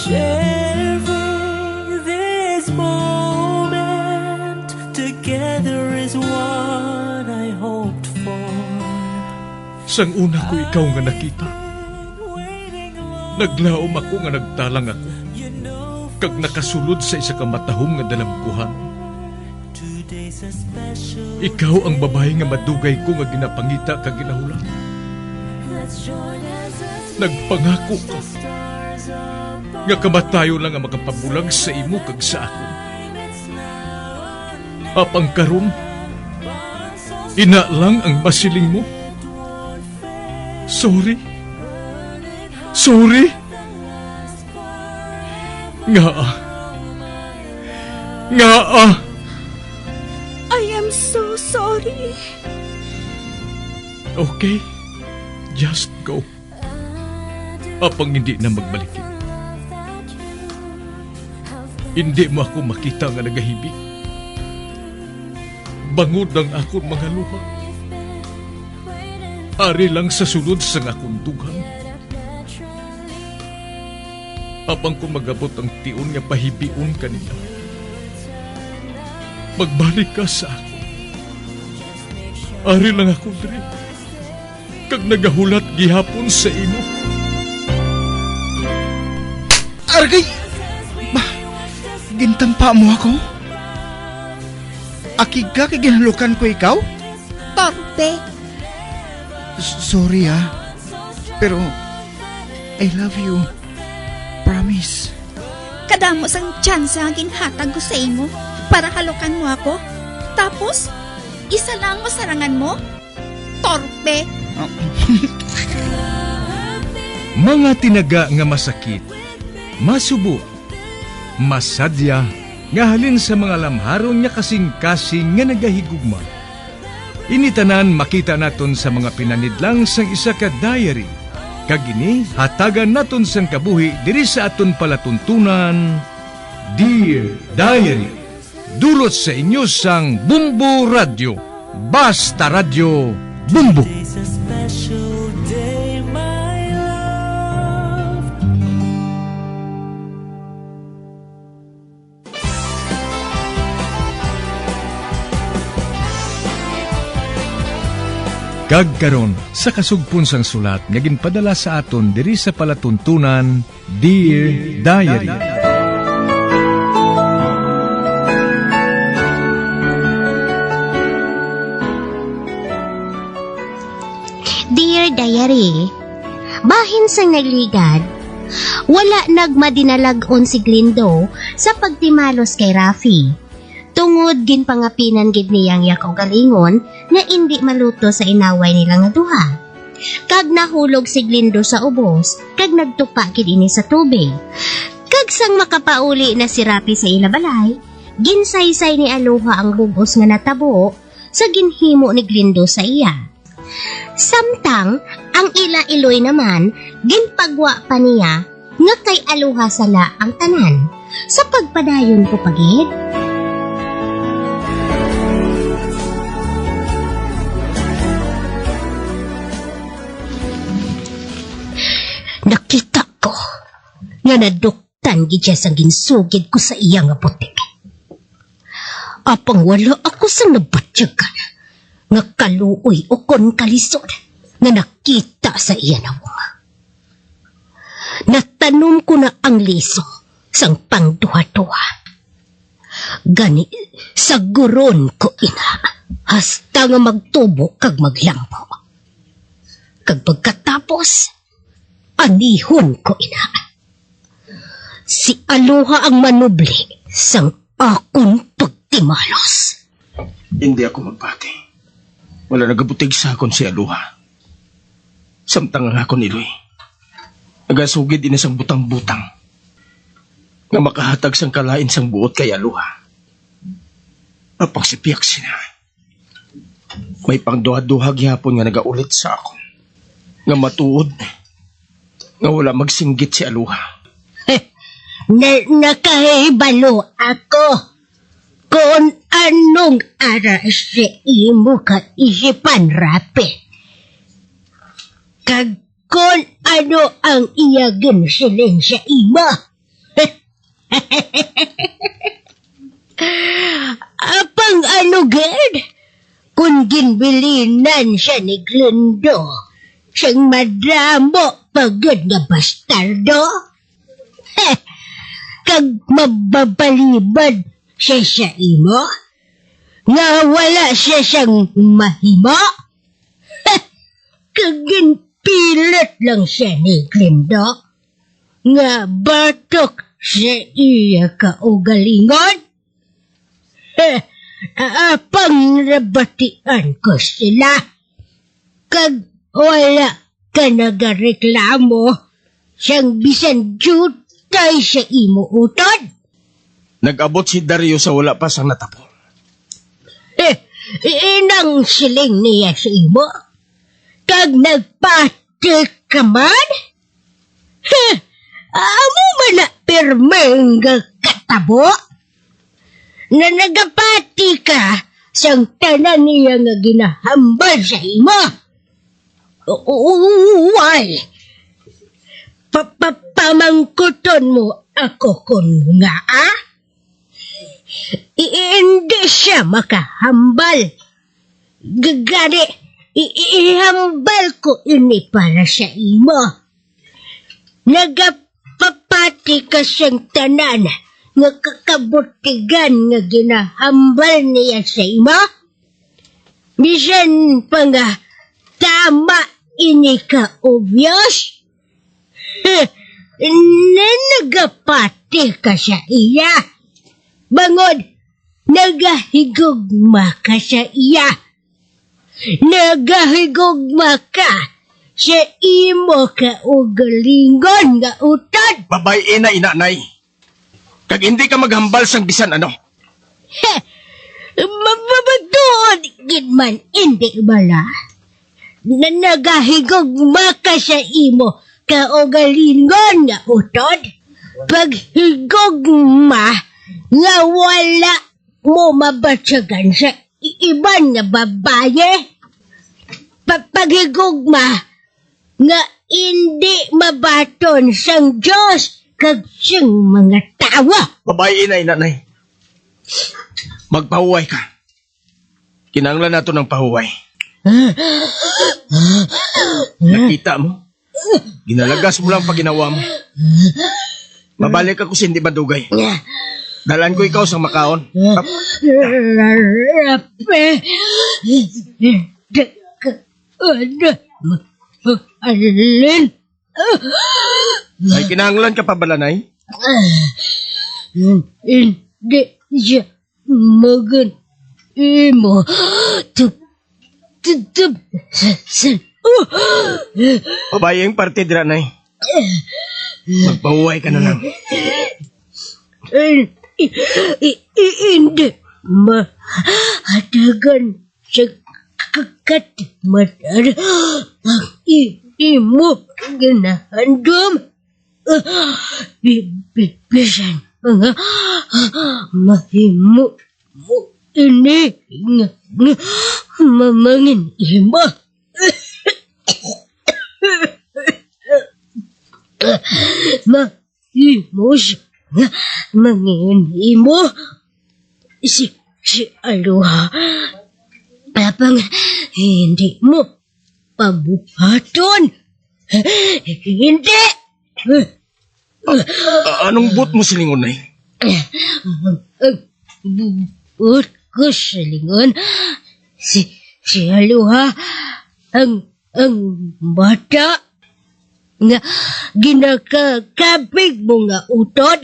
Sharing this moment together is what I hoped for. Sang una ko ikaw nga nakita, naglaom ako nga nagtalang ako, kag nakasulod sa isa ka matahom nga dalagkuhan. Ikaw ang babae nga madugay ko nga ginapangita kag ginahulan. Nagpangako ka nga kamatayo lang ang makapabulag sa imo kag sa ako. Apang karon, ina lang ang masiling mo. Sorry. Nga. I am so sorry. Okay, just go. Apang hindi na magbalikin. Hindi mo ako makita nga nagahibik. Bangod ang akong mga luha. Ari lang sa sulod sa akong dugang. Apang ko magabot ang tiun nga pahibiun kanila. Magbalik ka sa ako. Ari lang ako diri. Kag nagahulat gihapon sa imo. Argay! Gintampa mo ako? Akig ka kay ginalukan ko ikaw? Torpe. Sorry pero I love you. Promise. Kadamos ang tsansa ang ginhatag ko sa imo para halukan mo ako. Tapos, isa lang masarangan mo? Torpe. Mga tinaga nga masakit, masubo, masadya, nga halin sa mga lamharon nga kasing-kasing nga nagahigugma. Initanan makita naton sa mga pinanidlang sang isa ka diary. Kagini, hatagan naton sang kabuhi diri sa aton palatuntunan, Dear Diary. Dulot sa inyo sang Bumbo Radio. Basta Radio Bumbo. It's a special day, my love. Kagkaron sa kasugpon sang sulat nga ginpadala sa aton diri sa palatuntunan, Dear Diary. Dear Diary, bahin sang nagligad, wala nagmadinalagon si Glindo sa pagtimalos kay Rafi. Tungod ginpangapinan gid niyang yakaw galingon nga indi maluto sa inaway nila nga duha. Kag nahulog si Glindo sa ubos, kag nagtupa gid ini sa tubig. Kag sang makapauli na si Rafi sa ilabalay, ginsaysay ni Aloha ang bugos nga natabo sa ginhimo ni Glindo sa iya. Samtang, ang ila-iloy naman, ginpagwa pa niya nga kay Aloha sala ang tanan. Sa pagpadayon ko pagid. Nakita ko nga naduktan gid siya sa ginsugid ko sa iya nga putik. Apang wala ako sa nabatyagan nga kaluoy o kon kalisod nga nakita sa iya na bunga. Natanom ko na ang liso sang pangduha-duha. Gani, saguron ko ina, hasta nga magtubo kag maglampo. Kag pagkatapos, anihon ko ina. Si Aloha ang manubli sang akong pagtimalos. Hindi ako magpati. Wala nagabutig sa akon si Aloha. Samtang ang akon iloy. Nagasugid din isang butang-butang. Nga makahatag sang kalain sang buot kay Aloha. Apang si Piak sina. May pangduha-duha gihapon nga nagaulit sa akon. Nga matuod. Nga wala magsinggit si Aloha. Nakahibalo ako. Kung anong aras sa imo ka isipan, Rapi. Kag kung ano ang iyagin silin sa ima, Apang ano gad? Kung ginbilinan siya ni Glendo, siyang madramo pagod na bastardo. Heh, kag mababalibad siya sa imo, nga wala siya siyang mahimo. Heh, kag ginpilit lang siya ni Glendo, nga batok sa iya kaugalingon. Apang nabatian ko sila, kag wala ka nagareklamo, siyang bisan jutay sa imo utod. Nag-abot si Dario sa wala pa sang natapo. Inang siling niya sa imo, kag nagpati ka man? Amo man na pirmeng katabo? Na nagapati ka sang tanan niya nga ginahambal sa imo. Uway, pamangkuton mo ako kun nga hindi siya makahambal. Gagari, ihambal ko ini para sa imo. Nagapapati ka siyang tanan nga kakabutigan nga ginahambal niya sa imo. Bisan pa nga tama ini ka obvious. Nagapati ka sa iya. Bangod, nagahigugma ka sa iya. Nagahigugma ka sa imo ka ugalingon nga utad. Babae na inanay. Kag hindi ka maghambal sang bisan ano. Mababatuod, gidman, hindi bala. Na nagahigugma ka sa imo ka ugalingon nga utod. Paghigugma, nga wala mo mabatsagan sa iban nga babaye. Paghigugma, nga hindi mabaton sang Diyos kag siyang mga tawa. Babae na inanay. Magpahuway ka. Kinanglan nato ng pahuway. Nakita mo? Ginalagas mo lang pag ginawa mo. Mabalik ako sa hindi madugay. Dalan ko ikaw sa makaon. Rape. Alin? Ay kinanglan ka pa balanay? Hindi siya magan imo. Babayeng parte diranay. Magpahuway ka na lang. Hindi mahatagan sa kakatmatan ang imo ginahandom. Bisan mga mahimo mo ini nga mamangin imo. Mahimo nga mangin imo si Aloha. Apang hindi mo pabuhaton. Hindi. Anong but mo silingon nay? Buot ko sa lingon. Si Aloha ang bata nga ginakakabig mo nga utod.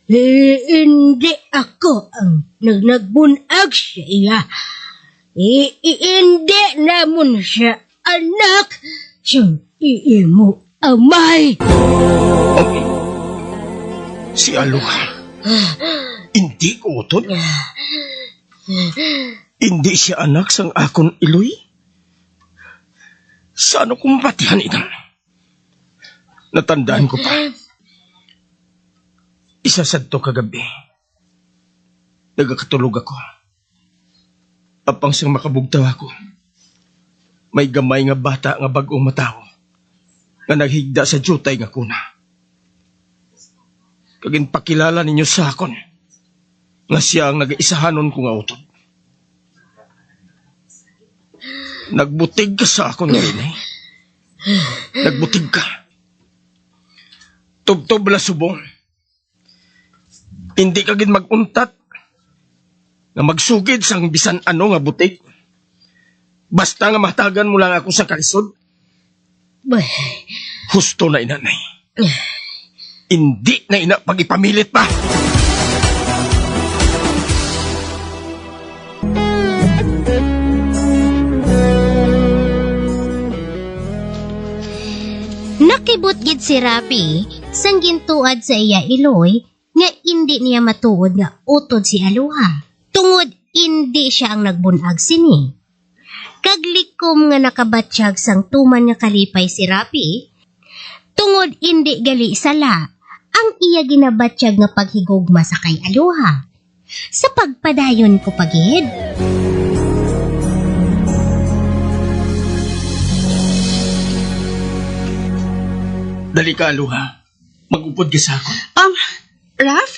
Hindi ako ang nagbunag sa iya. Hindi namon siya anak siyang iimo amay. Si Aloha. Hindi ko utod? Hindi siya anak sang akon iloy? Saan ako mapatihan ina? Natandaan ko pa. Isa sadto kagabi. Nagakatulog ako. Apang siyang makabugtaw ako. May gamay nga bata nga bagong matao nga naghigda sa jutay nga kuna. kagin pakilala ninyo sa akon nga siya ang nag-iisahanon ko nga utod. Nagbutig ka sa akon rin eh. Nagbutig ka. Tubtob la subong. Hindi kagin maguntat nga magsugid sang bisan ano nga butig. Basta nga matagan mo lang ako sa kalisod. Bah, Husto na inanay. Hindi na ina pag-ipamilit pa. nakibot gid si Rafi sang gintuad sa iya Iloy nga hindi niya matuod nga utod si Aluha. Tungod hindi siya ang nagbunag sini. Kaglikom nga nakabatsyag sang tuman nga kalipay si Rafi, tungod hindi gali sala ang iya ginabatsyag nga paghigugma sa kay Aluha. Sa pagpadayon ko pagid. Dali ka, Aluha. Magupod ka sa akon. Raf?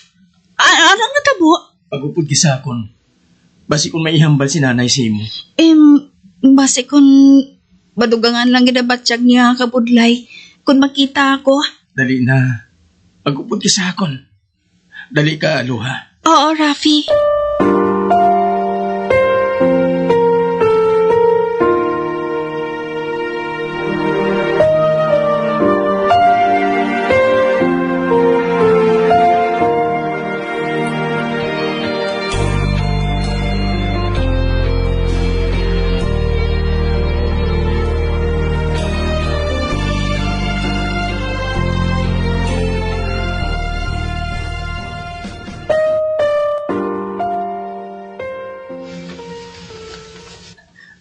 Anong natabo? Magupod ka sa akon. Basi kung maihambal si nanay sa imo. Base kung badugangan lang ginabatsyag niya kabudlay. Kung makita ako. Dali na. Magupod ka sa akon. Dali ka, Aluha. Oo, Rafi.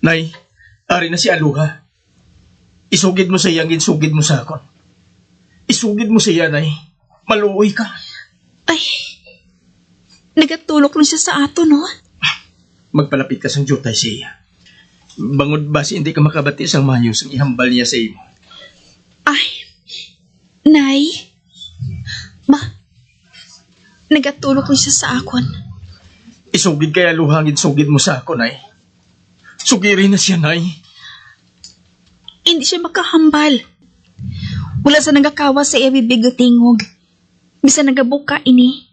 Nay, ari na si Aluha. Isugid mo sa iya, ginsugid mo sa akon. Isugid mo sa iya, Nay. Maluoy ka. Ay, nagatulok lang siya sa ato, no? Magpalapit ka sang jutay sa iya. Bangod basi hindi ka makabati sang mayos ang ihambal niya sa imo. Ay, Nay. Nagatulok lang siya sa akon. Isugid kay Aluha, ginsugid mo sa akon, Nay. Sugiri na siya, Nay. Hindi siya makahambal. Wala sa nagakawa sa iya bibig o tingog. Bisa nagabuka ini.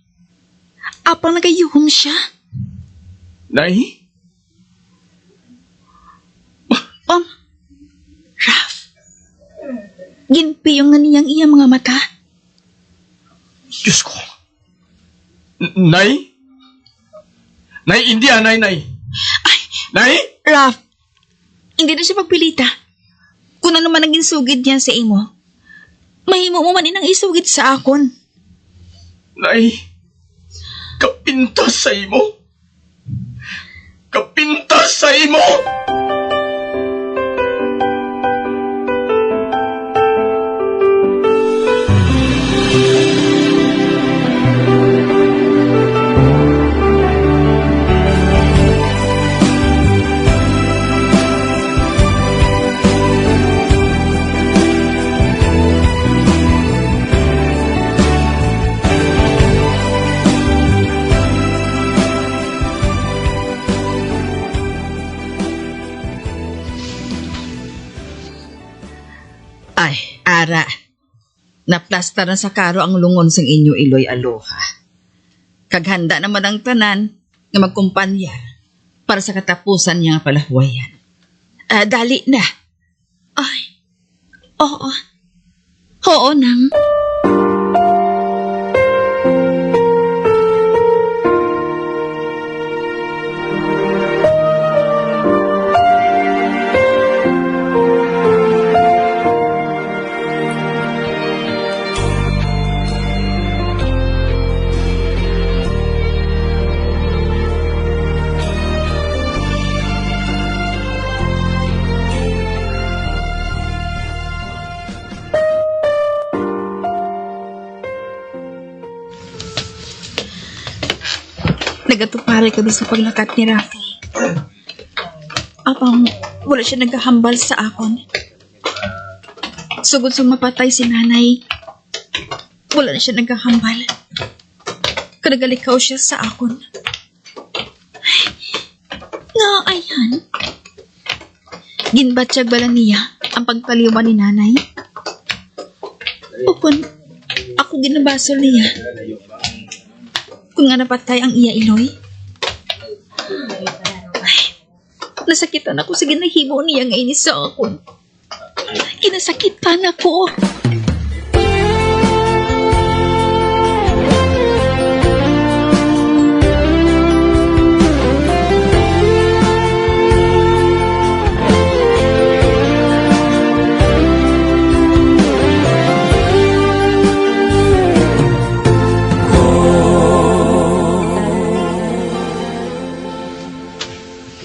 Apang nagayuhom siya. Nay? Raf. Ginpiyong na niyang iya mga mata. Diyos ko. Nay? Nay, hindi Nay, Nay. Ay, Nay? Raf. Hindi na siya magpilita. Kung ano man ang ginsugid niya sa imo, mahimo mo man inang isugid sa akon. Nay? Kapintas sa imo? Kapintas sa imo? Ay, ara. Naplasta na sa karo ang lungon sang inyo Iloy Aluha. Kaghanda naman ang tanan nga magkumpanya para sa katapusan niya nga palahuwayan. Dali na. Ay, oo. Oo, nang. Nagatupari kami sa paglakat ni Rafi. Apang wala siya naghahambal sa akon. Sugod sa mapatay si nanay, wala na siya naghahambal. Kadagalikaw siya sa akon. Nga ayan. Ginbatsyag bala niya ang pagpaliwan ni nanay. O kung ako ginabasol niya. Kung nga napatay ang iya Iloy. Ay, nasakitan ako sa ginahimo niya ngayon sa akon. Kinasakitan ako.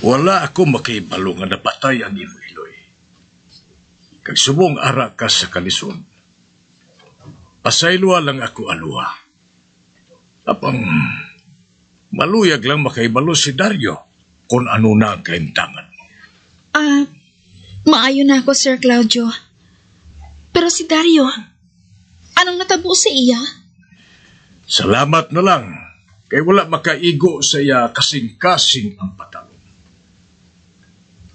Wala ako makibalo nga napatay ang imo Iloy. Kag subong ara ka sa kalisod. Pasayloa lang ako aluha. Apang maluyag lang makaibalo si Dario kung ano na ang kaimtangan. Maayo na ako, Sir Claudio. Pero si Dario, anong natabo sa iya? Salamat na lang kay wala makaigo sa iya kasing-kasing ang patalo.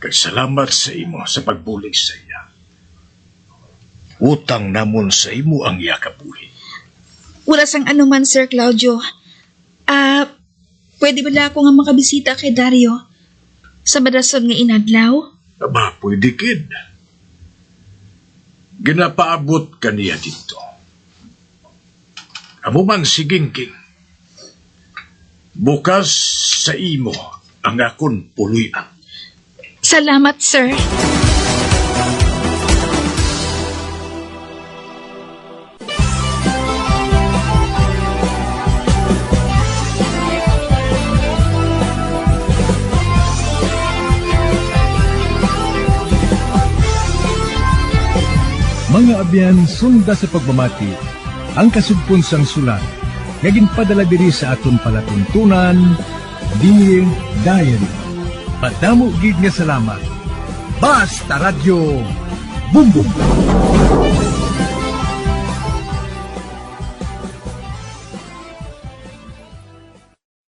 Kay salamat sa imo sa pagbulig sa iya. Utang namon sa imo ang iya kabuhi. Wala sang anuman, Sir Claudio. Pwede ba ako nga makabisita kay Dario sa madason nga inadlaw? Aba, pwede kid. Ginapaabot ka niya dito. Amo man si Gingging. Bukas sa imo ang akon puluyan. Salamat, sir. Mga abyan, sunda sa pagmamati, ang kasugpon sang sulat, naging padala diri sa aton palatuntunan, Dear Diary. Padamo gid nga salamat. Basta Radio Bumbum.